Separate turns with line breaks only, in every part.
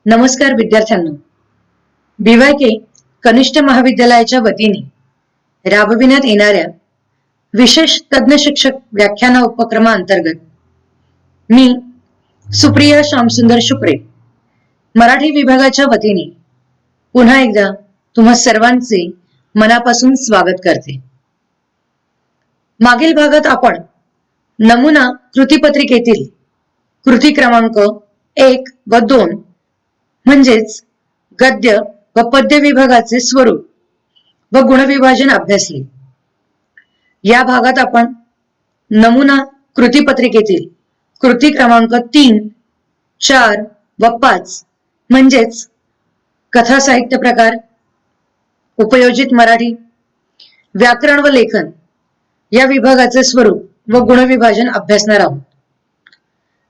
नमस्कार विद्यार्थ्यांना. BYK कनिष्ठ महाविद्यालयाच्या वतीने राबविण्यात येणाऱ्या विशेष तज्ञ शिक्षक व्याख्यान उपक्रमाअंतर्गत मी सुप्रिया श्यामसुंदर शुप्रे मराठी विभागाच्या वतीने पुन्हा एकदा तुम्हा सर्वांचे मनापासून स्वागत करते. मागील भागात आपण नमुना कृतीपत्रिकेतील कृती क्रमांक 1 व 2 म्हणजेच गद्य व पद्य विभागाचे स्वरूप व गुणविभाजन अभ्यासले. या भागात आपण नमुना कृतीपत्रिकेतील कृती क्रमांक 3, 4 व 5 म्हणजेच कथा साहित्य प्रकार, उपयोजित मराठी, व्याकरण व लेखन या विभागाचे स्वरूप व गुणविभाजन अभ्यासणार आहोत.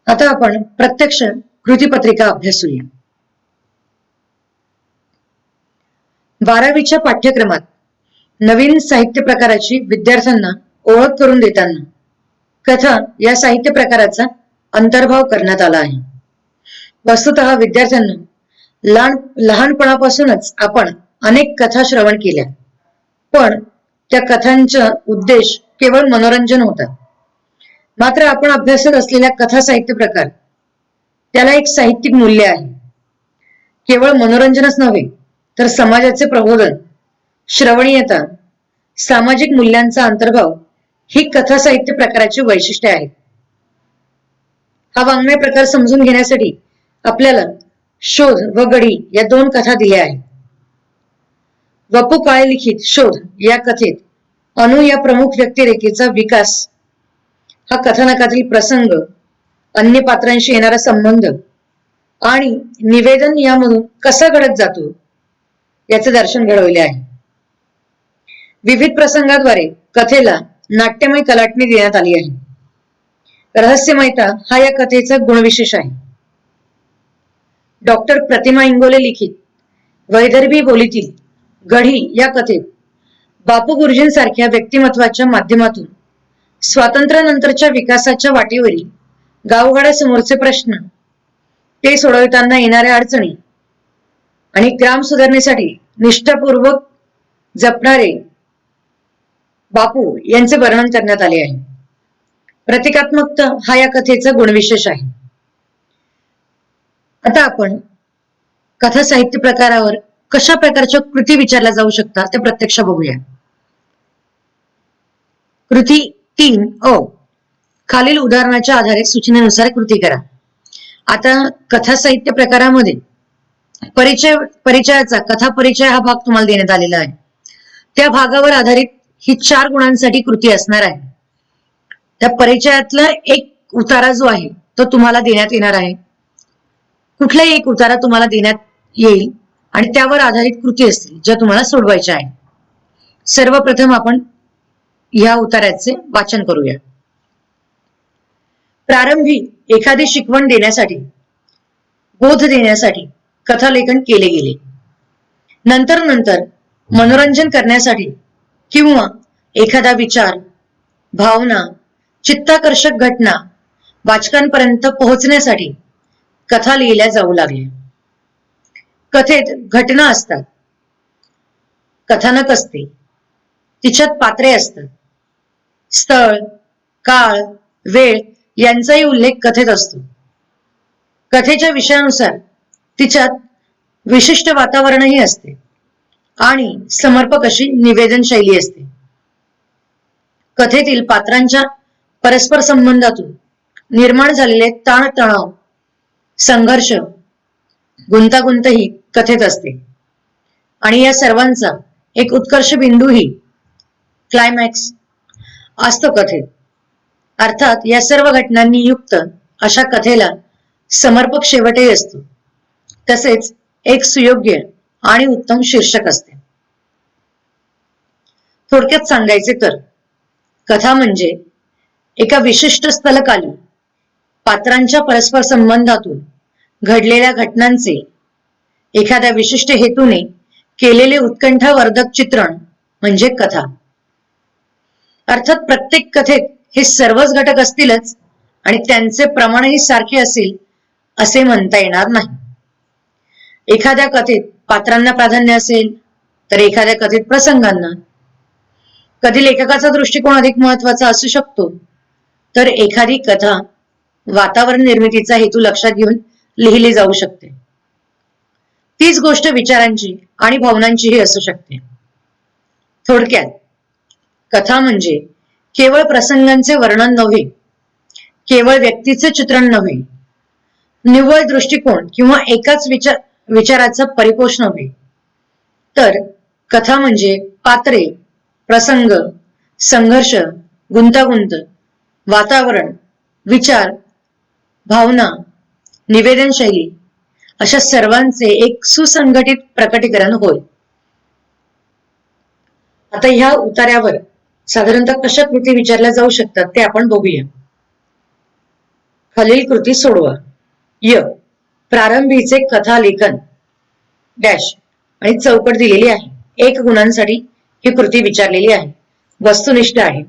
आता आपण प्रत्यक्ष कृतीपत्रिका अभ्यासूया. 12वीच्या पाठ्यक्रमात नवीन साहित्य प्रकाराची विद्यार्थ्यांना ओळख करून देताना कथा या साहित्य प्रकाराचा अंतर्भाव करण्यात आला आहे. वस्तुतः विद्यार्थ्यांना लहानपणापासूनच आपण अनेक कथा श्रवण केल्या, पण त्या कथांचा उद्देश केवळ मनोरंजन होता. मात्र आपण अभ्यासत असलेल्या कथा साहित्य प्रकार त्याला एक साहित्यिक मूल्य आहे. केवळ मनोरंजनच नव्हे तर समाजाचे प्रबोधन, श्रवणीयता, सामाजिक मूल्यांचा अंतर्भाव ही कथा साहित्य प्रकाराची वैशिष्ट्ये आहेत. हा वाङ्मय प्रकार समजून घेण्यासाठी आपल्याला शोध व गढी या 2 कथा दिल्या आहेत. वपू काळे लिखित शोध या कथेत अनु या प्रमुख व्यक्तिरेखेचा विकास, हा कथानकातील प्रसंग, अन्य पात्रांशी येणारा संबंध आणि निवेदन यामधून कसा घडत जातो याचे दर्शन घडवले आहे. विविध प्रसंगाद्वारे कथेला नाट्यमय कलाटणी देण्यात आली आहे. रहस्यमयता हा या कथेचा गुणविशेष आहे. डॉक्टर प्रतिमा इंगोले लिखित वैदर्भी बोलीतील गढी या कथेत बापू गुरुजींसारख्या व्यक्तिमत्वाच्या माध्यमातून स्वातंत्र्यानंतरच्या विकासाच्या वाटेवरील गावगाड्यासमोरचे प्रश्न, ते सोडविताना येणाऱ्या अडचणी आणि ग्राम सुधारणेसाठी निष्ठापूर्वक जपणारे बापू यांचे वर्णन करण्यात आले आहे. प्रतिकात्मकता हा या कथेचा गुणविशेष आहे. आता आपण कथा साहित्य प्रकारावर कशा प्रकारच्या कृती विचारल्या जाऊ शकतात ते प्रत्यक्ष बघूया. कृती 3 अ, खालील उदाहरणाच्या आधारे सूचनेनुसार कृती करा. आता कथा साहित्य प्रकारामध्ये परिचयाचा कथा परिचय हा भाग तुम्हाला देण्यात आलेला आहे. त्या भागावर आधारित ही 4 गुणांसाठी कृती असणार आहे. त्या परिचयातला एक उतारा जो आहे तो तुम्हाला देण्यात येणार आहे. कुठलाही एक उतारा तुम्हाला देण्यात येईल आणि त्यावर आधारित कृती असतील ज्या तुम्हाला सोडवायच्या आहे. सर्वप्रथम आपण या उतार्याचे वाचन करूया. प्रारंभी एखादी शिकवण देण्यासाठी, बोध देण्यासाठी कथालेखन केले गेले. नंतर मनोरंजन करण्यासाठी किंवा एखादा विचार, भावना, चित्ताकर्षक घटना वाचकांपर्यंत पोहोचण्यासाठी कथा लिहिल्या जाऊ लागल्या. कथेत घटना असतात, कथानक असते, तिच्यात पात्रे असतात, स्थळ, काळ, वेळ यांचाही उल्लेख कथेत असतो. कथेच्या विषयानुसार तिच्यात विशिष्ट वातावरणही असते आणि समर्पक अशी निवेदन शैली असते. कथेतील पात्रांच्या परस्पर संबंधातून निर्माण झालेले ताणतणाव, संघर्ष, गुंतागुंत ही कथेत असते आणि या सर्वांचा एक उत्कर्ष बिंदूही क्लायमॅक्स असतो कथेत. अर्थात या सर्व घटनांनी युक्त अशा कथेला समर्पक शेवटही असतो. तसेच एक सुयोग्य आणि उत्तम शीर्षक असते. थोडक्यात सांगायचे तर कथा म्हणजे एका विशिष्ट स्थलकाली पात्रांच्या परस्पर संबंधातून घडलेल्या घटनांचे एखाद्या विशिष्ट हेतूने केलेले उत्कंठावर्धक चित्रण म्हणजे कथा. अर्थात प्रत्येक कथेत हे सर्वच घटक असतीलच आणि त्यांचे प्रमाणही सारखे असेल असे म्हणता येणार नाही. एखाद्या कथेत पात्रांना प्राधान्य असेल तर एखाद्या कथेत प्रसंगांना. कधी लेखकाचा दृष्टिकोन अधिक महत्वाचा असू शकतो तर एखादी कथा वातावरण निर्मितीचा हेतू लक्षात घेऊन लिहिली जाऊ शकते. तीच गोष्ट विचारांची आणि भावनांचीही असू शकते. थोडक्यात कथा म्हणजे केवळ प्रसंगांचे वर्णन नव्हे, केवळ व्यक्तीचे चित्रण नव्हे, निव्वळ दृष्टिकोन किंवा एकाच विचाराचा परिपोष नव्हे, तर कथा म्हणजे पात्रे, प्रसंग, संघर्ष, गुंतागुंत, वातावरण, विचार, भावना, निवेदन शैली अशा सर्वांचे एक सुसंघटित प्रकटीकरण होय. आता ह्या उतार्यावर साधारणतः कशा कृती विचारल्या जाऊ शकतात ते आपण बघूया. खालील कृती सोडवा. प्रारंभीचे कथा लेखन डॅश आणि चौकट दिलेली आहे. 1 गुणांसाठी ही कृती विचारलेली आहे. वस्तुनिष्ठ आहे.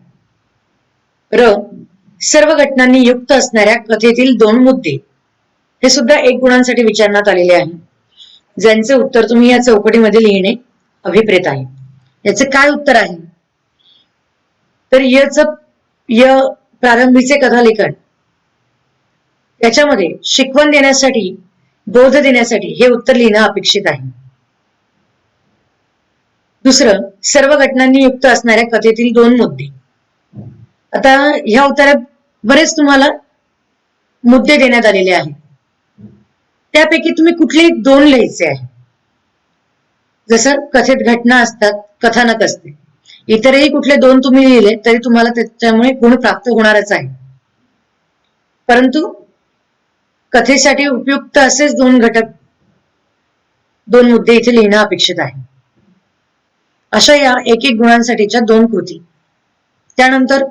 सर्व घटनांनी युक्त असणाऱ्या कथेतील 2 मुद्दे हे सुद्धा 1 गुणांसाठी विचारण्यात आलेले आहे, ज्यांचे उत्तर तुम्ही या चौकटीमध्ये लिहिणे अभिप्रेत आहे. याचे काय उत्तर आहे तर प्रारंभीचे कथालेखन याच्यामध्ये शिकवण देण्यासाठी, बोध देण्यासाठी हे उत्तर लिहिणं अपेक्षित आहे. दुसरं, सर्व घटनांनी युक्त असणाऱ्या कथेतील 2 मुद्दे. आता ह्या उत्तरात बरेच तुम्हाला मुद्दे देण्यात आलेले आहेत. त्यापैकी तुम्ही कुठलेही 2 लिहायचे आहे. जसं कथेत घटना असतात, कथानक असते. इतरही कुठले 2 तुम्ही लिहिले तरी तुम्हाला त्याच्यामुळे गुण प्राप्त होणारच आहे. परंतु कथेसाठी उपयुक्त असेच 2 घटक, 2 मुद्दे इथे लिहिणं अपेक्षित आहे. अशा या 1-1 गुणांसाठीच्या 2 कृती. त्यानंतर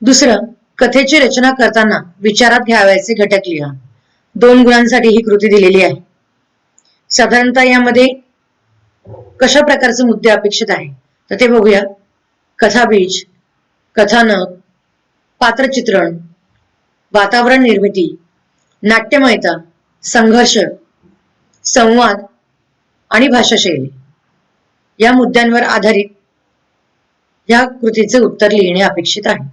दुसरं, कथेची रचना करताना विचारात घ्यावयाचे घटक लिहा. 2 गुणांसाठी ही कृती दिलेली आहे. साधारणतः यामध्ये कशा प्रकारचे मुद्दे अपेक्षित आहे तर ते बघूया. कथाबीज, कथानक, पात्रचित्रण, वातावरण निर्मिती, नाट्यमयता, संघर्ष, संवाद आणि भाषाशैली या मुद्द्यांवर आधारित या कृतीचे उत्तर लिहिणे अपेक्षित आहे.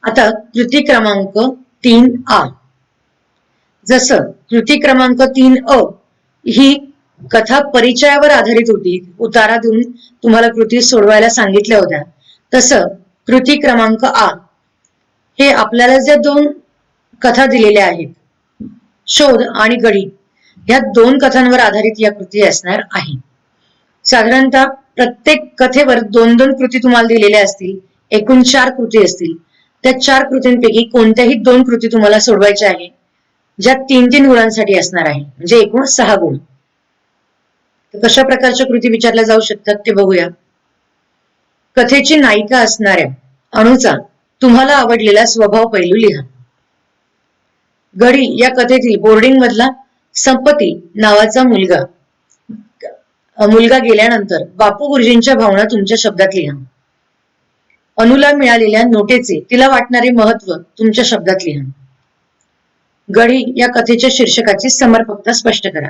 आता कृती क्रमांक 3A. जसं कृती क्रमांक 3A ही कथा परिचयावर आधारित होती, उतारा देऊन तुम्हाला कृती सोडवायला सांगितल्या होत्या, तसं कृती क्रमांक A हे आपल्याला ज्या 2 कथा दिलेल्या आहेत, शोध आणि गडी, या 2 कथांवर आधारित या कृती असणार आहे. साधारणतः प्रत्येक कथेवर 2-2 कृती तुम्हाला दिलेल्या असतील. एकूण 4 कृती असतील. त्या 4 कृतींपैकी कोणत्याही 2 कृती तुम्हाला सोडवायच्या आहे, ज्या 3-3 गुणांसाठी असणार आहे, म्हणजे एकूण 6 गुण. कशा प्रकारच्या कृती विचारल्या जाऊ शकतात ते बघूया. कथेची नायिका असणाऱ्या अणूचा तुम्हाला आवडलेला स्वभाव पैलू लिहा. गडी या कथेतील बोर्डिंग मधला संपती नावाचा मुलगा गेल्यानंतर बापू गुरुजींच्या भावना तुमच्या शब्दात लिहा. अनुला मिळालेल्या नोटेचे तिला वाटणारे महत्व तुमच्या शब्दात लिहा. गडी या कथेच्या शीर्षकाची समर्पकता स्पष्ट करा.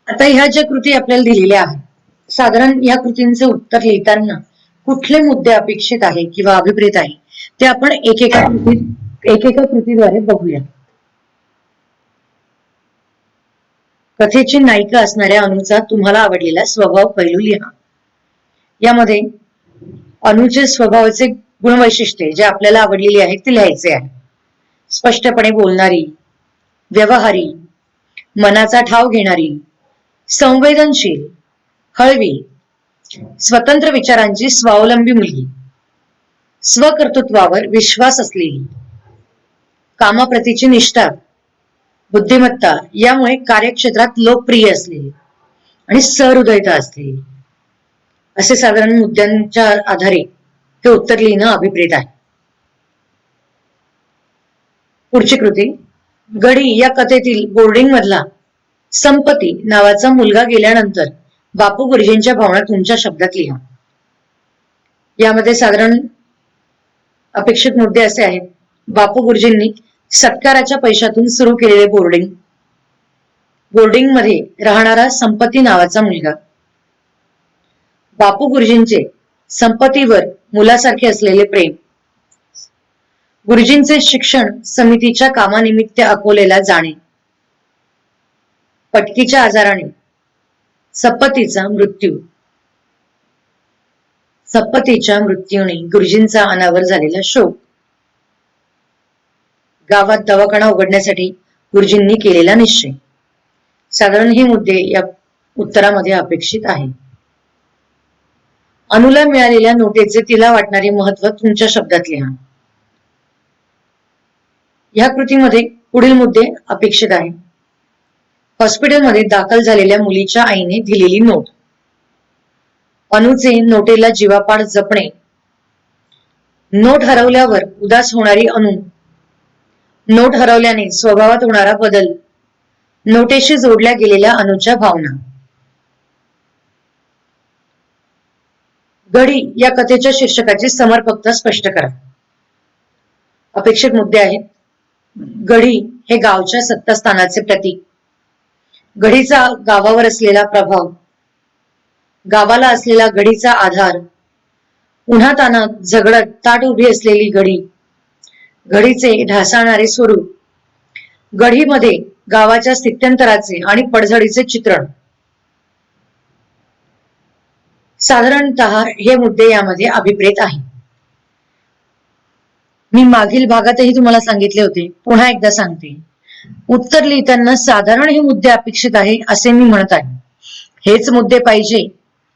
आता ह्या ज्या कृती आपल्याला दिलेल्या आहेत, साधारण या कृतींचे उत्तर लिहिताना कुठले मुद्दे अपेक्षित आहे किंवा अभिप्रेत आहे ते आपण एकेका कृतीद्वारे बघूया. कथेची नायिका असणाऱ्या अनुचा तुम्हाला आवडलेला स्वभाव पैलू लिहा. यामध्ये अनुचे स्वभावाचे गुणवैशिष्ट्ये जे आपल्याला आवडलेली आहेत ते लिहायचे आहे. स्पष्टपणे बोलणारी, व्यवहारी, मनाचा ठाव घेणारी, संवेदनशील, हळवी, स्वतंत्र विचारांची स्वावलंबी मुलगी, स्वकर्तृत्वावर विश्वास असलेली, कामाप्रतीची निष्ठा, बुद्धिमत्ता यामुळे कार्यक्षेत्रात लोकप्रिय असलेली आणि सहृदयता असलेली, असे साधारण मुद्द्यांच्या आधारे हे उत्तर लिहिणं अभिप्रेत आहे. पुढची कृती. गडी या कथेतील बोर्डिंग मधला संपती नावाचा मुलगा गेल्यानंतर बापू गुरुजींच्या भावना तुमच्या शब्दात लिहा. यामध्ये साधारण अपेक्षित मुद्दे असे आहेत. बापू गुरुजींनी सत्काराच्या पैशातून सुरू केलेले बोर्डिंग बोर्डिंग मध्ये राहणारा संपत्ती नावाचा मुलगा. बापू गुरुजींचे संपत्तीवर मुलासारखे असलेले प्रेम. गुरुजींचे शिक्षण समितीच्या कामानिमित्त अकोलेला जाणे. पटकीच्या आजाराने संपत्तीचा मृत्यू. संपत्तीच्या मृत्यूने गुरुजींचा अनावर झालेला शोक. गावात दवाखाना उघडण्यासाठी गुरुजींनी केलेला निश्चय. साधारण हे मुद्दे या उत्तरामध्ये अपेक्षित आहे. अनुला मिळालेल्या नोटेचे तिला वाटणारे महत्व तुमच्या शब्दात लिहा. या कृतीमध्ये पुढील मुद्दे अपेक्षित आहे. हॉस्पिटलमध्ये दाखल झालेल्या मुलीच्या आईने दिलेली नोट. अनुचे नोटेला जीवापाड जपणे. नोट हरवल्यावर उदास होणारी अनु. नोट हरवल्याने स्वभावात होणारा बदल. नोटेशी जोडल्या गेलेल्या अनुच्या भावना. घडी या कथेच्या शीर्षकाची समर्पकता स्पष्ट करा. अपेक्षित मुद्दे आहेत. गढी हे गावच्या सत्तास्थानाचे प्रतीक. गढीचा गावावर असलेला प्रभाव. गावाला असलेला गढीचा आधार. उन्हातानात झगडत ताट उभी असलेली गढी. गढीचे ढासळणारे स्वरूप. गढीमध्ये गावाच्या स्थित्यंतराचे आणि पडझडीचे चित्रण. साधारणतः हे मुद्दे यामध्ये अभिप्रेत आहे. मी मागील भागातही तुम्हाला सांगितले होते, पुन्हा एकदा सांगते. उत्तर लिहिताना साधारण हे मुद्दे अपेक्षित आहे असे मी म्हणत आहे. हेच मुद्दे पाहिजे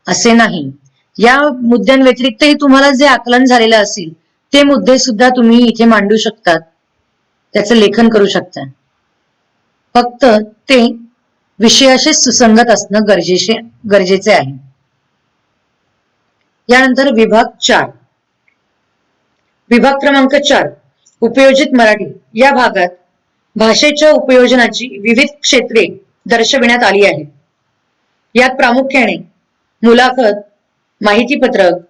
असे नाही. या मुद्द्यांव्यतिरिक्तही तुम्हाला जे आकलन झालेलं असेल ते मुद्दे सुद्धा तुम्ही इथे मांडू शकतात, त्याचं लेखन करू शकता. फक्त ते विषयाशी सुसंगत असणं गरजेचे आहे. यानंतर विभाग 4. विभाग क्रमांक 4 उपयोजित मराठी या भागात भाषेच्या उपयोजनाची विविध क्षेत्रे दर्शविण्यात आली आहेत. यात प्रामुख्याने मुलाखत, माहितीपत्रक,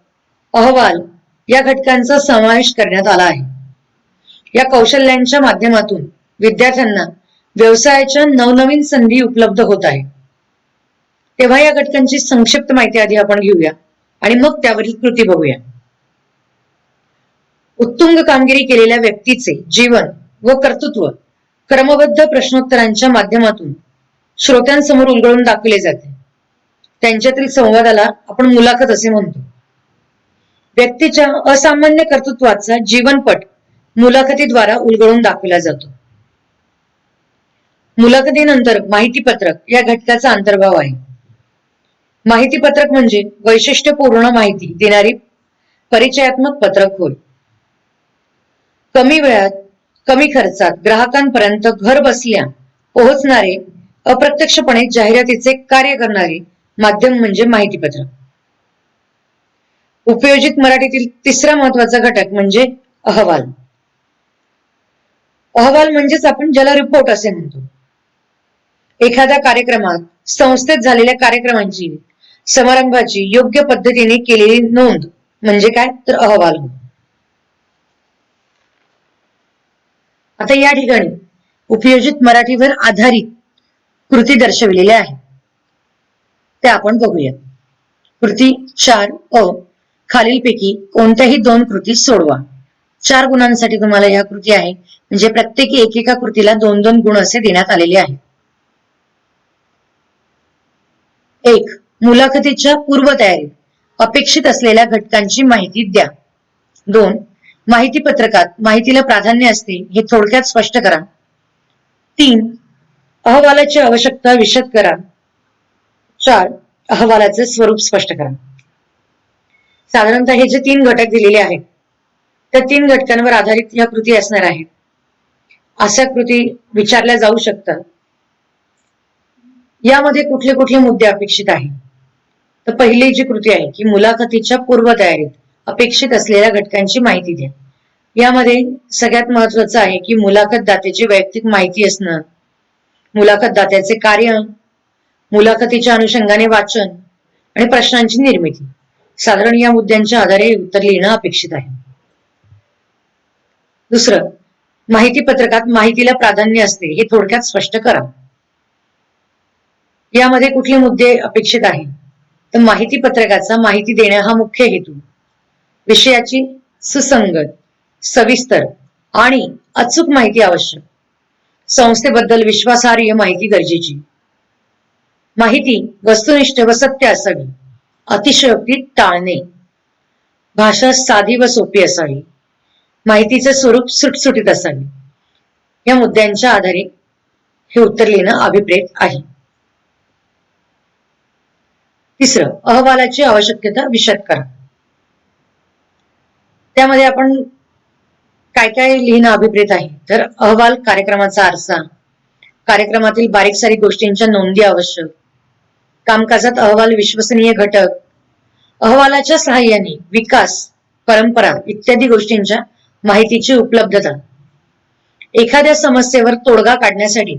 अहवाल या घटकांचा समावेश करण्यात आला आहे. या कौशल्यांच्या माध्यमातून विद्यार्थ्यांना व्यवसायाच्या नवनवीन संधी उपलब्ध होत आहे. तेव्हा या घटकांची संक्षिप्त माहिती आधी आपण घेऊया आणि मग त्यावरील कृती बघूया. उत्तुंग कामगिरी केलेल्या व्यक्तीचे जीवन व कर्तृत्व क्रमबद्ध प्रश्नोत्तरांच्या माध्यमातून श्रोत्यांसमोर उलगडून दाखवले जाते. त्यांच्यातील संवादाला आपण मुलाखत असे म्हणतो. व्यक्तीच्या असामान्य कर्तृत्वाचा जीवनपट मुलाखतीद्वारा उलगडून दाखवला जातो. मुलाखतीनंतर माहितीपत्रक या घटकाचा अंतर्भाव आहे. माहितीपत्रक म्हणजे वैशिष्ट्यपूर्ण माहिती देणारी परिचयात्मक पत्रक होय. कमी वेळात कमी खर्चात ग्राहकांपर्यंत घर बसल्या पोहोचणारे अप्रत्यक्षपणे जाहिरातीचे कार्य करणारे माध्यम म्हणजे माहितीपत्रक. उपयोजित मराठीतील तिसरा महत्वाचा घटक म्हणजे अहवाल. अहवाल म्हणजेच आपण ज्याला रिपोर्ट असे म्हणतो. एखाद्या कार्यक्रमात संस्थेत झालेल्या कार्यक्रमांची समारंभाची योग्य पद्धतीने केलेली नोंद म्हणजे काय तर अहवाल होय. आता या ठिकाणी उपयोजित मराठीवर आधारित कृती दर्शविलेल्या आहेत, त्या आपण बघूया. कृती 4 खालीलपैकी कोणत्याही 2 कृती सोडवा. 4 गुणांसाठी तुम्हाला या कृती आहे, म्हणजे प्रत्येकी एकेका कृतीला 2-2 गुण असे देण्यात आलेले आहे. 1. मुलाखतीच्या पूर्वतयारीत अपेक्षित असलेल्या घटकांची माहिती द्या. 2. माहितीपत्रकात माहितीला प्राधान्य असते हे थोडक्यात स्पष्ट करा. 3. अहवालाची आवश्यकता विशद करा. 4. अहवालाचे स्वरूप स्पष्ट करा. साधारणतः हे जे 3 घटक दिलेले आहेत त्या 3 घटकांवर आधारित या कृती असणार आहेत. अशा कृती विचारल्या जाऊ शकतात. यामध्ये कुठले कुठले मुद्दे अपेक्षित आहेत, तर पहिली जी कृती आहे की मुलाखतीच्या पूर्वतयारीत अपेक्षित असलेल्या घटकांची माहिती द्या. यामध्ये सगळ्यात महत्वाचं आहे की मुलाखतदात्याची वैयक्तिक माहिती असणं, मुलाखतदात्याचे कार्य, मुलाखतीच्या अनुषंगाने वाचन आणि प्रश्नांची निर्मिती. साधारण या मुद्द्यांच्या आधारे उत्तर लिहिणं अपेक्षित आहे. दुसरं, माहितीपत्रकात माहितीला प्राधान्य असते हे थोडक्यात स्पष्ट करा. यामध्ये कुठले मुद्दे अपेक्षित आहे? तर माहिती पत्रकाचा माहिती देणे हा मुख्य हेतू, विषयाची सुसंगत, सविस्तर आणि अचूक माहिती आवश्यक, संस्थेबद्दल विश्वासार्ह माहिती गरजेची, माहिती वस्तुनिष्ठ व सत्य असावी, अतिशयोक्ती टाळणे, भाषा साधी व सोपी असावी, माहितीचे स्वरूप सुटसुटीत असावे. या मुद्द्यांच्या आधारे हे उत्तर लिहिणं अभिप्रेत आहे. तिसरं, अहवालाची आवश्यकता विशद करा. त्यामध्ये आपण काय काय लिहिणं अभिप्रेत आहे? तर अहवाल कार्यक्रमाचा आरसा, कार्यक्रमातील बारीक सारीक गोष्टींच्या नोंदी आवश्यक, कामकाजात अहवाल विश्वसनीय घटक, अहवालाच्या सहाय्याने विकास, परंपरा इत्यादी गोष्टींच्या माहितीची उपलब्धता, एखाद्या समस्येवर तोडगा काढण्यासाठी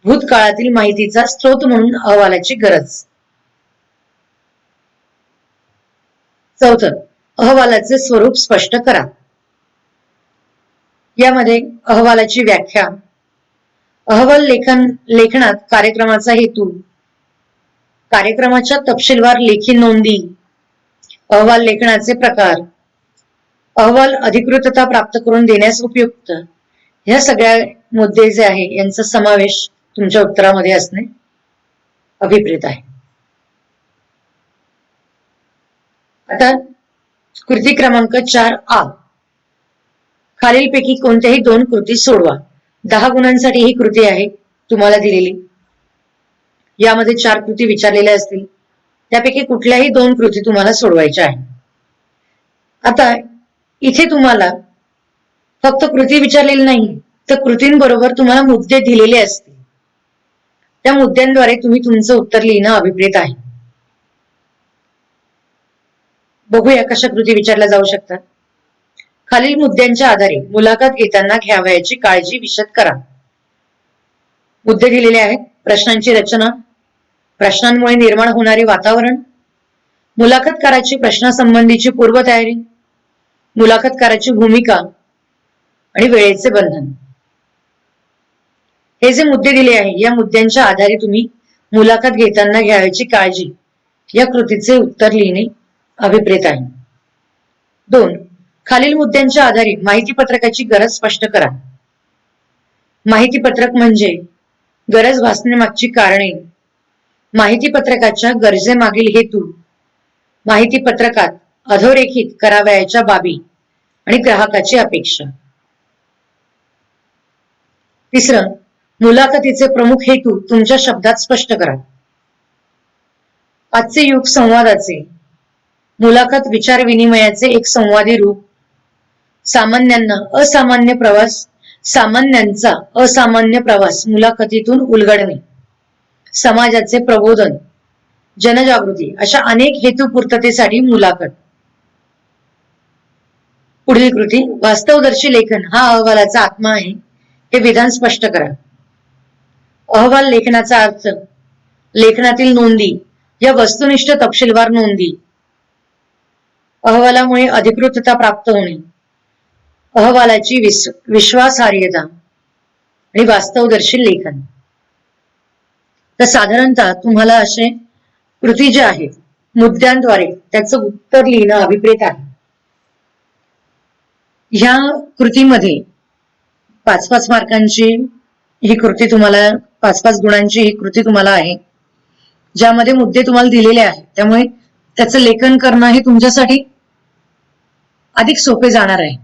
भूतकाळातील माहितीचा स्रोत म्हणून अहवालाची गरज. चौथं, अहवालाचे स्वरूप स्पष्ट करा. यामध्ये अहवालाची व्याख्या, अहवाल लेखनात कार्यक्रमाचा हेतू, कार्यक्रमाच्या तपशीलवार लेखी नोंदी, अहवाल लेखनाचे प्रकार, अहवाल अधिकृतता प्राप्त करून देण्यास उपयुक्त, ह्या सगळ्या मुद्दे जे आहे यांचा समावेश तुमच्या उत्तरामध्ये असणे अभिप्रेत आहे. आता कृती क्रमांक 4A, खालीलपैकी कोणत्याही 2 कृती सोडवा. 10 गुणांसाठी ही कृती आहे तुम्हाला दिलेली. यामध्ये 4 कृती विचारलेल्या असतील, त्यापैकी कुठल्याही 2 कृती तुम्हाला सोडवायच्या आहे. आता इथे तुम्हाला फक्त कृती विचारलेली नाही, तर कृतींबरोबर तुम्हाला मुद्दे दिलेले असतील. त्या मुद्द्यांद्वारे तुम्ही तुमचं उत्तर लिहिणं अभिप्रेत आहे. बघूया कशा कृती विचारल्या जाऊ शकतात. खालील मुद्द्यांच्या आधारे मुलाखत घेताना घ्यावयाची काळजी विशद करा. मुद्दे दिलेले आहेत. प्रश्नांची रचना, प्रश्नांमुळे निर्माण होणारे वातावरण, मुलाखतकाराची प्रश्नासंबंधीची पूर्वतयारी, मुलाखतकाराची भूमिका आणि वेळेचे बंधन. हे जे मुद्दे दिले आहे या मुद्द्यांच्या आधारे तुम्ही मुलाखत घेताना घ्यावयाची काळजी या कृतीचे उत्तर लिहिणे अभिप्रेत आहे. 2. खालील मुद्द्यांच्या आधारे माहिती पत्रकाची गरज स्पष्ट करा. माहिती पत्रक म्हणजे गरज भासण्यामागची कारणे, माहिती पत्रकाच्या गरजेमागील हेतू, माहिती पत्रकात अधोरेखित करावयाच्या बाबी आणि ग्राहकाची अपेक्षा. 3. मुलाखतीचे प्रमुख हेतू तुमच्या शब्दात स्पष्ट करा. आजचे युग संवादाचे, मुलाखत विचार विनिमयाचे एक संवादी रूप, सामान्यांना असामान्य प्रवास, सामान्यांचा असामान्य प्रवास मुलाखतीतून उलगडणे, समाजाचे प्रबोधन, जनजागृती अशा अनेक हेतुपूर्ततेसाठी मुलाखत. पुढील कृती, वास्तवदर्शी लेखन हा अहवालाचा आत्मा आहे हे विधान स्पष्ट करा. अहवाल लेखनाचा अर्थ, लेखनातील नोंदी या वस्तुनिष्ठ तपशीलवार नोंदी, अहवालामुळे अधिकृतता प्राप्त होणे, अहवालाची विश्वासार्हता आणि वास्तवदर्शी लेखन. तर साधारणतः तुम्हाला असे कृती जे आहेत मुद्द्यांद्वारे त्याचं उत्तर लिहिणं अभिप्रेत आहे. ह्या कृतीमध्ये 5-5 मार्कांची ही कृती तुम्हाला, 5-5 गुणांची ही कृती तुम्हाला आहे, ज्यामध्ये मुद्दे तुम्हाला दिलेले आहेत. त्यामुळे त्याचं लेखन करणं हे तुमच्यासाठी अधिक सोपे जाणार आहे,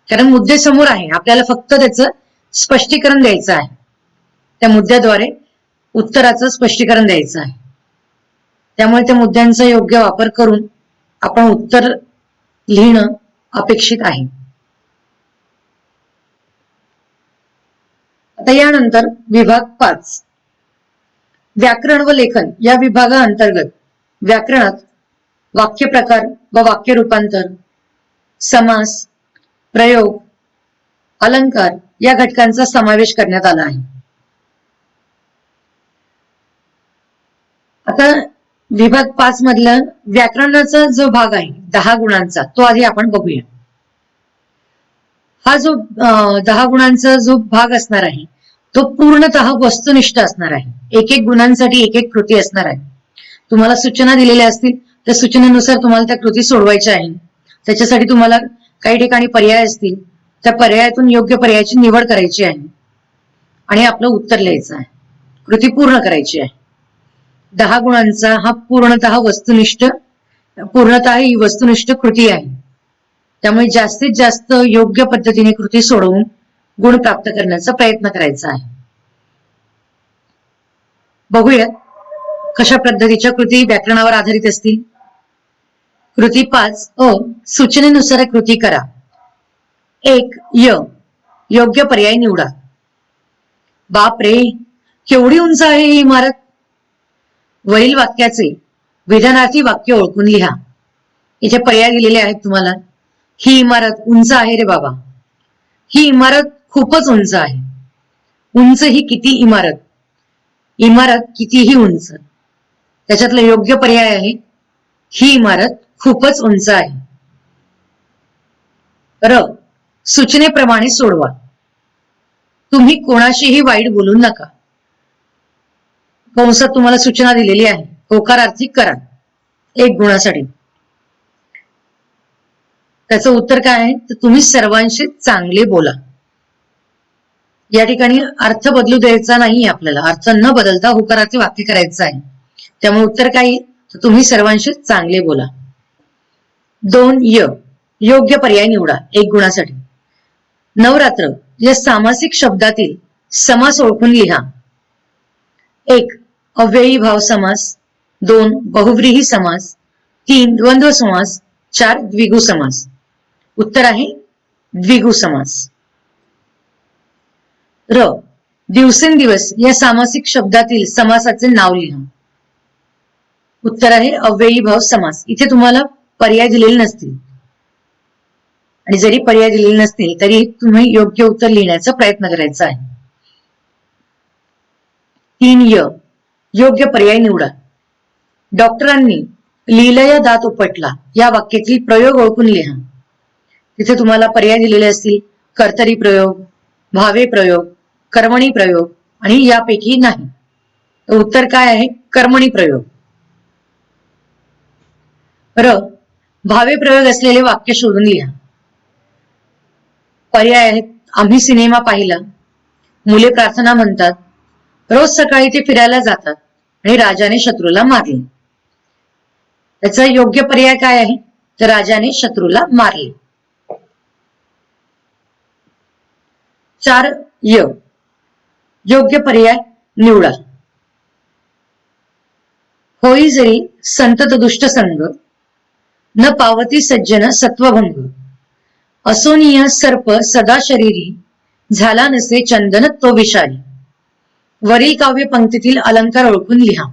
कारण मुद्दे समोर आहे. आपल्याला फक्त त्याचं स्पष्टीकरण द्यायचं आहे. त्या मुद्द्याद्वारे उत्तराचं स्पष्टीकरण द्यायचं आहे. त्यामुळे त्या मुद्द्यांचा योग्य वापर करून आपण उत्तर लिहिणं अपेक्षित आहे. आता यानंतर विभाग 5, व्याकरण व लेखन या विभागाअंतर्गत व्याकरणात वाक्य प्रकार व वाक्य रूपांतर, समास, प्रयोग, अलंकार या घटकांचा समावेश करण्यात आला आहे. आता विभाग 5 मधला व्याकरणाचा जो भाग आहे 10 गुणांचा, तो आधी आपण बघूया. हा जो 10 गुणांचा जो भाग असणार आहे तो पूर्णतः वस्तुनिष्ठ असणार आहे. एक एक गुणांसाठी एक एक कृती असणार आहे. तुम्हाला सूचना दिलेल्या असतील, त्या सूचनेनुसार तुम्हाला त्या कृती सोडवायच्या आहे. त्याच्यासाठी तुम्हाला काही ठिकाणी पर्याय असतील, त्या पर्यायातून योग्य पर्यायाची निवड करायची आहे आणि आपलं उत्तर लिहायचं आहे. कृती पूर्ण करायची आहे. 10 गुणांचा हा पूर्णतः ही वस्तुनिष्ठ कृती आहे. त्यामुळे जास्तीत जास्त योग्य पद्धतीने कृती सोडवून गुण प्राप्त करण्याचा प्रयत्न करायचा आहे. बघूया कशा पद्धतीच्या कृती व्याकरणावर आधारित असतील. कृती 5 अ, सूचनेनुसार कृती करा. 1 योग्य पर्याय निवडा. बाप रे, केवढी उंच आहे ही इमारत. वरील वाक्याचे विधानार्थी वाक्य ओळखून लिहा. इथे पर्याय दिलेले आहेत तुम्हाला. ही इमारत उंच आहे रे बाबा. ही इमारत खूपच उंच आहे. उंच ही किती इमारत, इमारत कितीही उंच. त्याच्यातलं योग्य पर्याय आहे ही इमारत खूपच उंच आहे. र, सूचनेप्रमाणे सोडवा. तुम्ही कोणाशीही वाईट बोलू नका. कंसात तुम्हाला सूचना दिलेली आहे, होकारार्थी करा 1 गुणासाठी. त्याचं उत्तर काय आहे, तर तुम्ही सर्वांशी चांगले बोला. या ठिकाणी अर्थ बदलू द्यायचा नाही आपल्याला. अर्थ न बदलता होकारार्थी वाक्य करायचं आहे. त्यामुळे उत्तर काय, तर तुम्ही सर्वांशी चांगले बोला. 2 योग्य पर्याय निवडा 1 गुणासाठी. नवरात्र या सामासिक शब्दातील समास ओळखून लिहा. 1 अव्ययी भाव समास, 2 बहुव्रीही समास, 3 द्वंद्व समास, 4 द्विगु समास. उत्तर आहे द्विगु समास. र, दिवसेंदिवस या सामासिक शब्दातील समासाचे नाव लिहा. उत्तर आहे अव्ययी भाव समास. इथे तुम्हाला पर्याय दिलेले नसतील आणि जरी पर्याय दिलेले नसतील तरी तुम्ही योग्य उत्तर लिहिण्याचा प्रयत्न करायचा आहे. 3 योग्य पर्याय निवडा. डॉक्टरांनी लीलया दात उपटला या वाक्यातील प्रयोग ओळखून लिहा. तिथे तुम्हाला पर्याय दिलेले असतील कर्तरी प्रयोग, भावे प्रयोग, कर्मणी प्रयोग आणि यापैकी नाही. तर उत्तर काय आहे, कर्मणी प्रयोग. र, भावे प्रयोग असलेले वाक्य शोधून लिहा. पर्याय आहेत आम्ही सिनेमा पाहिला, मुले प्रार्थना म्हणतात, रोज सकाळी ते फिरायला जातात आणि राजाने शत्रूला मारले. त्याचा योग्य पर्याय काय आहे, तर राजाने शत्रूला मारले. 4 योग्य पर्याय निवडा. होई जरी संतत दुष्ट संग, न पावती सज्जन सत्वभंग, असोनिया सर्प सदा शरीरी, झाला नसे चंदन तो विषारी. वरील काव्य पंक्तीतील अलंकार ओळखून लिहा.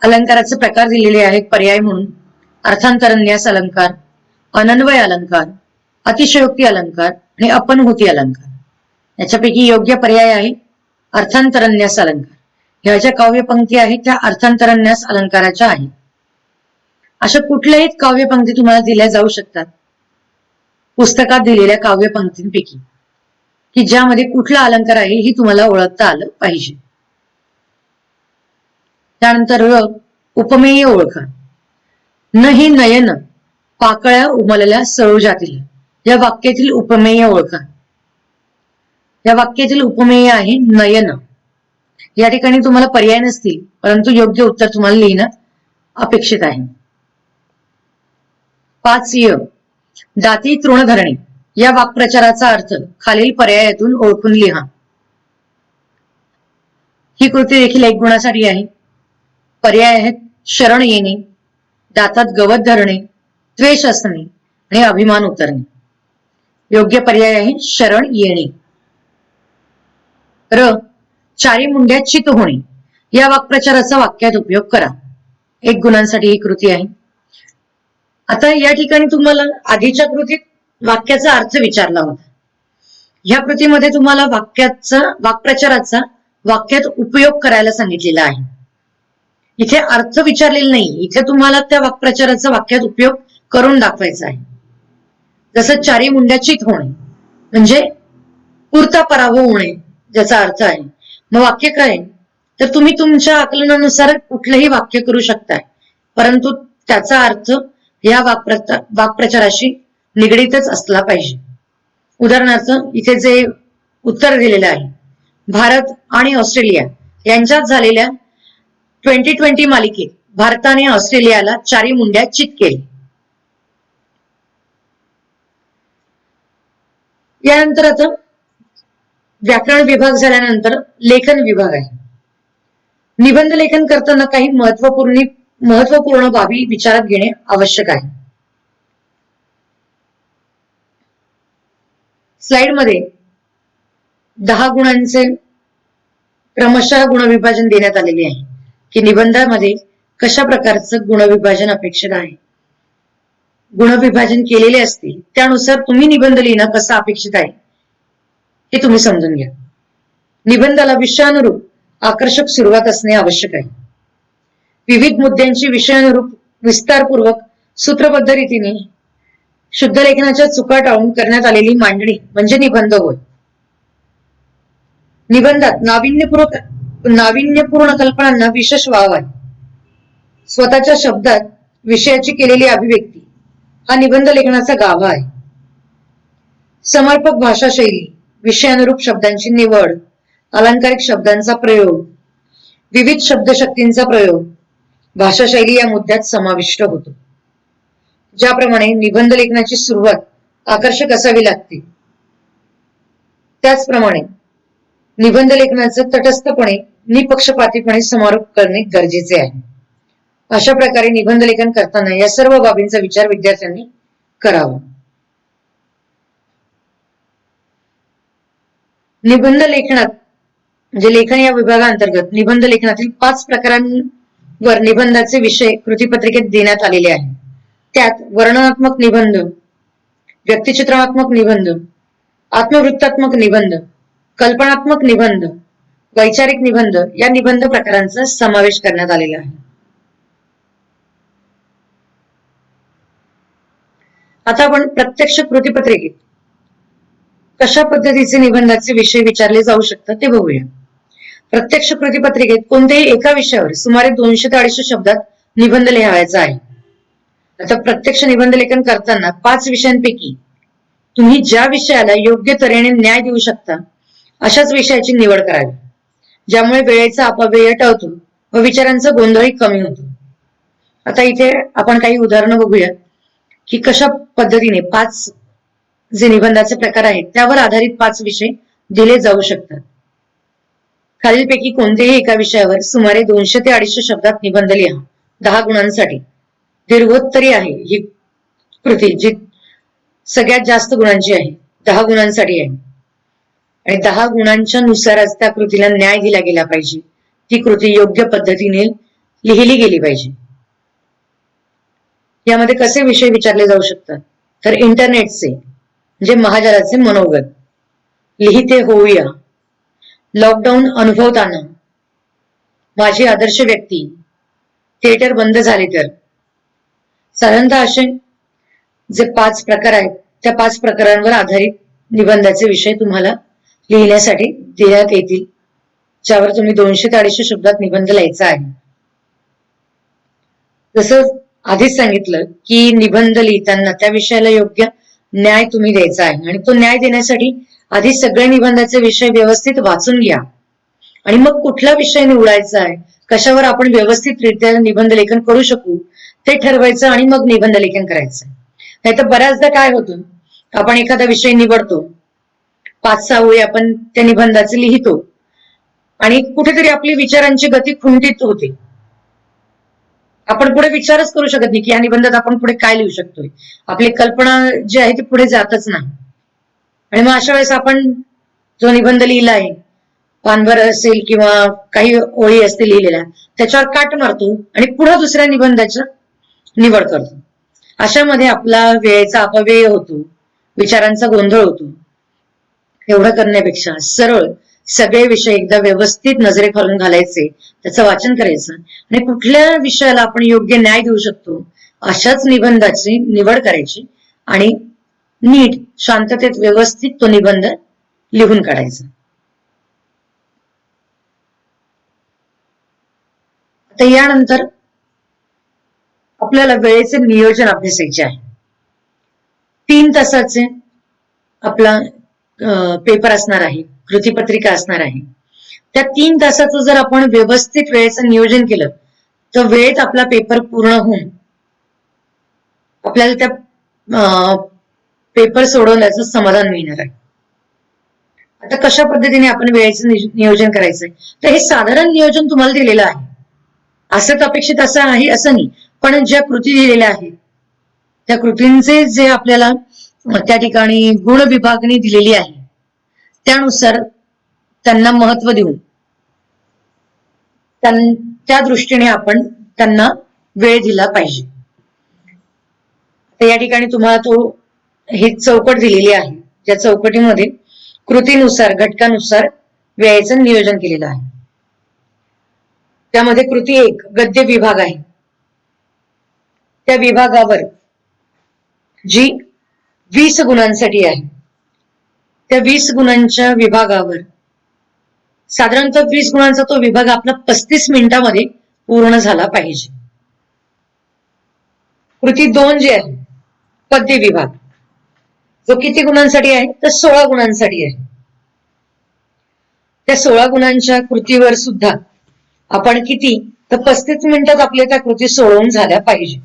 अलंकाराचे प्रकार दिलेले आहेत पर्याय म्हणून. अर्थांतरन्यास अलंकार, अनन्वय अलंकार, अतिशयोक्ती अलंकार आणि अपनहुती अलंकार. याच्यापैकी योग्य पर्याय आहे अर्थांतरन्यास अलंकार. ह्या ज्या काव्य पंक्ती आहेत त्या अर्थांतरन्यास अलंकाराच्या आहेत. अशा कुठल्याही काव्य पंक्ती तुम्हाला दिल्या जाऊ शकतात पुस्तकात दिलेल्या काव्य पंक्तींपैकी, की ज्यामध्ये कुठला अलंकार आहे ही तुम्हाला ओळखता आलं पाहिजे. त्यानंतर उपमेय ओळखा. न हे नयन पाकळ्या उमलल्या सळू जातील या वाक्यातील उपमेय ओळखा. या वाक्यातील उपमेय आहे नयन. या ठिकाणी तुम्हाला पर्याय नसतील परंतु योग्य उत्तर तुम्हाला लिहिणं अपेक्षित आहे. 5 दाती तृण धरणे या वाक्प्रचाराचा अर्थ खालील पर्यायातून ओळखून लिहा. ही कृती देखील 1 गुणासाठी आहे. पर्याय आहेत शरण येणे, दातात गवत धरणे, द्वेष असणे आणि अभिमान उतरणे. योग्य पर्याय आहे शरण येणे. र, चारी मुंड्यात चित होणे या वाक्प्रचाराचा वाक्यात उपयोग करा. 1 गुणांसाठी ही कृती आहे. आता या ठिकाणी तुम्हाला आधीच्या कृतीत वाक्याचा अर्थ विचारला होता. ह्या कृतीमध्ये तुम्हाला वाक्प्रचाराचा वाक्यात उपयोग करायला सांगितलेला आहे. इथे अर्थ विचारलेला नाही, इथे तुम्हाला त्या वाक्प्रचाराचा वाक्यात उपयोग करून दाखवायचा आहे. जसं चारी मुंड्या चित होणे म्हणजे पुरता पराभव होणे ज्याचा अर्थ आहे. मग वाक्य काय? तर तुम्ही तुमच्या आकलनानुसार कुठलंही वाक्य करू शकताय, परंतु त्याचा अर्थ या वाक्प्रचाराशी निगडीतच असला पाहिजे. उदाहरणार्थ इथे जे उत्तर दिलेलं आहे, भारत आणि ऑस्ट्रेलिया यांच्यात झालेल्या 2020 मालिकेत भारताने ऑस्ट्रेलियाला 4 मुंड्या चित केली. यानंतर आता व्याकरण विभाग झाल्यानंतर लेखन विभाग आहे. निबंध लेखन करताना काही महत्वपूर्ण बाबी विचारात घेणे आवश्यक आहे. स्लाइडमध्ये 10 गुणांचे क्रमशः गुणविभाजन देण्यात आलेले आहे की निबंधामध्ये कशा प्रकारचं गुणविभाजन अपेक्षित आहे. गुणविभाजन केलेले असते त्यानुसार तुम्ही निबंध लिहिणं कसं अपेक्षित आहे हे तुम्ही समजून घ्या. निबंधाला विषयानुरूप आकर्षक सुरुवात असणे आवश्यक आहे. विविध मुद्द्यांची विषयानुरूप विस्तारपूर्वक सूत्रबद्ध रीतीने शुद्ध लेखनाच्या चुका टाळून करण्यात आलेली मांडणी म्हणजे निबंध होय. निबंधात नाविन्यपूर्ण कल्पनांना विशेष वाव आहे. स्वतःच्या शब्दात विषयाची केलेली अभिव्यक्ती हा निबंध लेखनाचा गाभा आहे. समर्पक भाषा शैली, विषयानुरूप शब्दांची निवड, अलंकारिक शब्दांचा प्रयोग, विविध शब्दशक्तींचा प्रयोग, भाषा शैली या मुद्द्यात समाविष्ट होतो. ज्याप्रमाणे निबंध लेखनाची सुरुवात आकर्षक असावी लागते, त्याचप्रमाणे निबंध लेखनाचं तटस्थपणे निपक्षपातीपणे समारोप करणे गरजेचे आहे. अशा प्रकारे निबंध लेखन करताना या सर्व बाबींचा विचार विद्यार्थ्यांनी करावा. निबंध लेखनात म्हणजे लेखन या विभागाअंतर्गत निबंध लेखनातील 5 प्रकारांवर निबंधाचे विषय कृतीपत्रिकेत देण्यात आलेले आहे. त्यात वर्णनात्मक निबंध, व्यक्तिचित्रणात्मक निबंध, आत्मवृत्तात्मक निबंध, कल्पनात्मक निबंध, वैचारिक निबंध या निबंध प्रकारांचा समावेश करण्यात आलेला आहे. आता आपण प्रत्यक्ष कृतीपत्रिकेत कशा पद्धतीचे निबंधाचे विषय विचारले जाऊ शकतात ते बघूया. प्रत्यक्ष कृतीपत्रिकेत कोणत्याही एका विषयावर सुमारे 200 ते 250 शब्दात निबंध लिहायचा आहे. आता प्रत्यक्ष निबंध लेखन करताना 5 विषयांपैकी तुम्ही ज्या विषयाला योग्य तऱ्हेने न्याय देऊ शकता अशाच विषयाची निवड करावी, ज्यामुळे वेळेचा अपव्यय टळतो व विचारांचा गोंधळही कमी होतो. आता इथे आपण काही उदाहरणं बघूया की कशा पद्धतीने 5 जे निबंधाचे प्रकार आहेत त्यावर आधारित 5 विषय दिले जाऊ शकतात. खालीलपैकी कोणत्याही एका विषयावर सुमारे 200 ते 250 शब्दात निबंध लिहा 10 गुणांसाठी. दीर्घोत्तरी आहे ही कृती जी सगळ्यात जास्त गुणांची आहे, 10 गुणांसाठी आहे आणि 10 गुणांच्या नुसारच त्या कृतीला न्याय दिला गेला पाहिजे. ती कृती योग्य पद्धतीने लिहिली गेली पाहिजे. यामध्ये कसे विषय विचारले जाऊ शकतात तर इंटरनेटचे म्हणजे महाजालाचे मनोगत, लिहिते होऊया, लॉकडाऊन अनुभवताना, माझी आदर्श व्यक्ती, थिएटर बंद झाले तर. साधारणतः असे जे 5 प्रकार आहेत त्या 5 प्रकारांवर आधारित निबंधाचे विषय तुम्हाला लिहिण्यासाठी देण्यात येतील, ज्यावर तुम्ही 200 ते 250 शब्दात निबंध लिहायचा आहे. जसं आधीच सांगितलं की निबंध लिहिताना त्या विषयाला योग्य न्याय तुम्ही द्यायचा आहे आणि तो न्याय देण्यासाठी आधी सगळे निबंधाचे विषय व्यवस्थित वाचून घ्या आणि मग कुठला विषय निवडायचा आहे, कशावर आपण व्यवस्थितरित्या निबंध लेखन करू शकू ते ठरवायचं आणि मग निबंध लेखन करायचं. नाहीतर बऱ्याचदा काय होतं, आपण एखादा विषय निवडतो, 5-6 ओळी आपण त्या निबंधाचे लिहितो आणि कुठेतरी आपली विचारांची गती खुंटीत होते. आपण पुढे विचारच करू शकत नाही की या निबंधात आपण पुढे काय लिहू शकतोय. आपली कल्पना जी आहे ती पुढे जातच नाही आणि मग अशा वेळेस आपण जो निबंध लिहिला आहे, पानभर असेल किंवा काही ओळी असतील लिहिलेल्या, त्याच्यावर काट मारतो आणि पुढे दुसऱ्या निबंधाची निवड करतो. अशामध्ये आपला वेळेचा अपव्यय होतो, विचारांचा गोंधळ होतो. एवढं करण्यापेक्षा सरळ सगळे विषय एकदा व्यवस्थित नजरेखालून घालायचे, त्याचं वाचन करायचं आणि कुठल्या विषयाला आपण योग्य न्याय देऊ शकतो अशाच निबंधाची निवड करायची आणि नीट शांततेत व्यवस्थित तो निबंध लिहून काढायचं. आता यानंतर आपल्याला वेळेचे नियोजन अभ्यासायचे आहे. 3 तासाचे आपला पेपर असणार आहे, कृतीपत्रिका असणार आहे. त्या 3 तासाचं जर आपण व्यवस्थित वेळेचं नियोजन केलं तर वेळेत आपला पेपर पूर्ण होऊन आपल्याला त्या पेपर सोडवण्याचं समाधान मिळणार आहे. आता कशा पद्धतीने आपण वेळेचं नियोजन करायचंय, तर हे साधारण नियोजन तुम्हाला दिलेलं आहे. असंच अपेक्षित असं आहे असं नाही, पण ज्या कृती दिलेल्या आहेत त्या कृतींचे जे आपल्याला त्या ठिकाणी गुण विभागणी दिलेली आहे त्यानुसार त्यांना महत्व देऊन त्या दृष्टीने आपण त्यांना वेळ दिला पाहिजे. तर या ठिकाणी तुम्हाला ही चौकट दिलेली आहे, त्या चौकटीमध्ये कृतीनुसार घटकानुसार वेळेचं नियोजन केलेलं आहे. त्यामध्ये कृती 1 गद्य विभाग आहे. त्या विभागावर जी 20 गुणांसाठी आहे त्या 20 गुणांच्या विभागावर साधारणतः 20 गुणांचा तो विभाग आपला 35 मिनिटांमध्ये पूर्ण झाला पाहिजे. कृती 2 जी आहे पद्य विभाग, जो किती गुणांसाठी आहे तर 16 गुणांसाठी आहे. त्या 16 गुणांच्या कृतीवर सुद्धा आपण किती तर 35 मिनिटात आपल्या त्या कृती सोडवून झाल्या पाहिजे.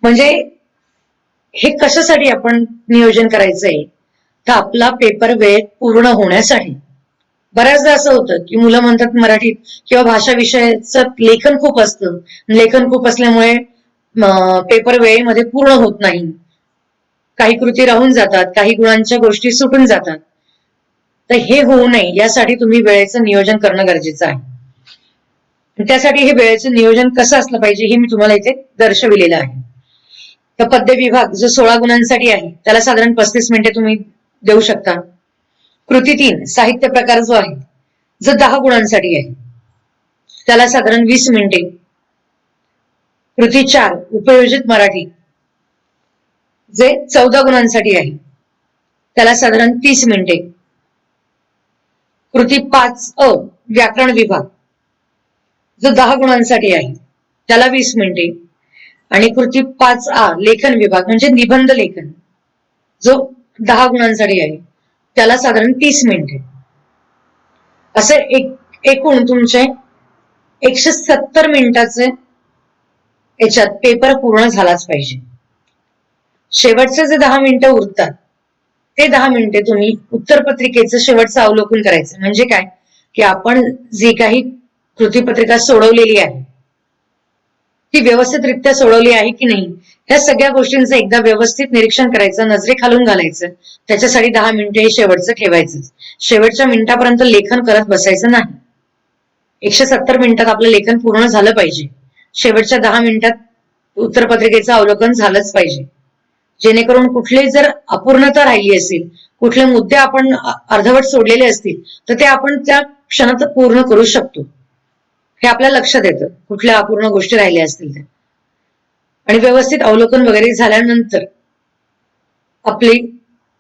म्हणजे हे कशासाठी आपण नियोजन करायचंय तर आपला पेपर वेळेत पूर्ण होण्यासाठी. बऱ्याचदा असं होतं की मुलं म्हणतात मराठीत किंवा भाषा विषयाचं लेखन खूप असतं, लेखन खूप असल्यामुळे पेपर वेळेमध्ये पूर्ण होत नाही, काही कृती राहून जातात, काही गुणांच्या गोष्टी सुटून जातात. तर हे होऊ नये यासाठी तुम्ही वेळेचं नियोजन करणं गरजेचं आहे. त्यासाठी हे वेळेचं नियोजन कसं असलं पाहिजे हे मी तुम्हाला इथे दर्शविलेलं आहे. तर पद्य विभाग जो 16 गुणांसाठी आहे त्याला साधारण 35 मिनिटे तुम्ही देऊ शकता. कृती 3 साहित्य प्रकार जो आहे जो 10 गुणांसाठी आहे त्याला साधारण 20 मिनिटे. कृती 4 उपयोजित मराठी जे 14 गुणांसाठी आहे त्याला साधारण 30 मिनिटे. कृती 5 अ व्याकरण विभाग जो 10 गुणांसाठी आहे त्याला 20 मिनिटे. आणि कृती 5 आ लेखन विभाग म्हणजे निबंध लेखन जो 10 गुणांसाठी आहे त्याला साधारण 30 मिनिटे. असे एकूण तुमचे 170 मिनिटाचे याच्यात पेपर पूर्ण झालाच पाहिजे. शेवटचे जे 10 मिनिटं उरतात ते 10 मिनिटे तुम्ही उत्तरपत्रिकेचं शेवटचं अवलोकन करायचं. म्हणजे काय की आपण जी काही कृतीपत्रिका सोडवलेली आहे ती व्यवस्थितरित्या सोडवली आहे की नाही ह्या सगळ्या गोष्टींचं एकदा व्यवस्थित निरीक्षण करायचं, नजरे खालून घालायचं. त्याच्यासाठी 10 मिनिटे हे शेवटचं ठेवायचं. शेवटच्या मिनिटापर्यंत लेखन करत बसायचं नाही. 170 मिनिटात आपलं लेखन पूर्ण झालं पाहिजे. शेवटच्या 10 मिनिटात उत्तरपत्रिकेचं अवलोकन झालंच पाहिजे, जेणेकरून कुठले जर अपूर्णता राहिली असेल, कुठले मुद्दे आपण अर्धवट सोडलेले असतील तर ते आपण त्या क्षणात पूर्ण करू शकतो. हे आपल्या लक्षात येतं कुठल्या अपूर्ण गोष्टी राहिल्या असतील त्या. आणि व्यवस्थित अवलोकन वगैरे झाल्यानंतर आपली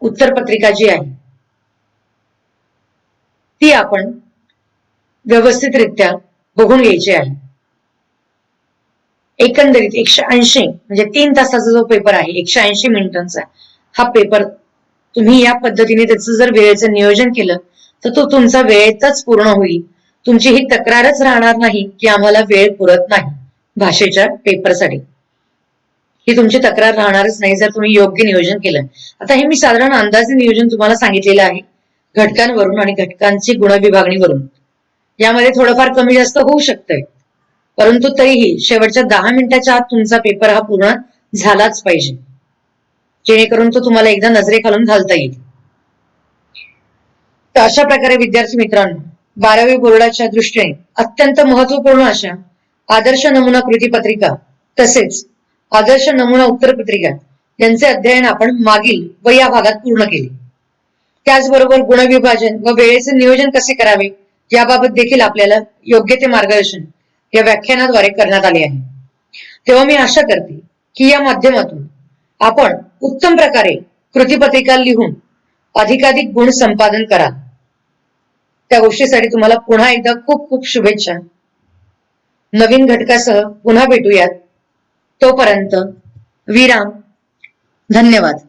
उत्तरपत्रिका जी आहे ती आपण व्यवस्थितरित्या बघून घ्यायची आहे. एकंदरीत 180 म्हणजे 3 तासाचा जो पेपर आहे 180 मिनिटांचा हा पेपर तुम्ही या पद्धतीने त्याचं जर वेळेचं नियोजन केलं तर तो तुमचा वेळेतच पूर्ण होईल. तुमची ही तक्रारच राहणार नाही की आम्हाला वेळ पुरत नाही भाषेच्या पेपरसाठी. ही तुमची तक्रार राहणारच नाही जर तुम्ही योग्य नियोजन केलं. आता हे मी साधारण अंदाजे नियोजन तुम्हाला सांगितलेलं आहे घटकांवरून आणि घटकांची गुणविभागणीवरून. यामध्ये थोडंफार कमी जास्त होऊ शकतंय, परंतु तरीही शेवटच्या 10 मिनिटाच्या आत तुमचा पेपर हा पूर्ण झालाच पाहिजे, जेणेकरून तो तुम्हाला एकदा नजरेखालून घालता येईल. तर अशा प्रकारे विद्यार्थी मित्रांनो 12वी बोर्डाच्या दृष्टीने अत्यंत महत्वपूर्ण अशा आदर्श नमुना कृतीपत्रिका तसेच आदर्श नमुना उत्तरपत्रिका यांचे अध्ययन आपण मागील व या भागात पूर्ण केले. त्याचबरोबर गुणविभाजन व वेळेचे नियोजन कसे करावे याबाबत देखील आपल्याला योग्य ते मार्गदर्शन या व्याख्यानाद्वारे करण्यात आले आहे. तेव्हा मी आशा करते की या माध्यमातून आपण उत्तम प्रकारे कृतीपत्रिका लिहून अधिकाधिक गुण संपादन करा. त्या गोष्टीसाठी तुम्हाला पुन्हा एकदा खूप खूप शुभेच्छा. नवीन घटकासह पुन्हा भेटूयात. तोपर्यंत विराम. धन्यवाद.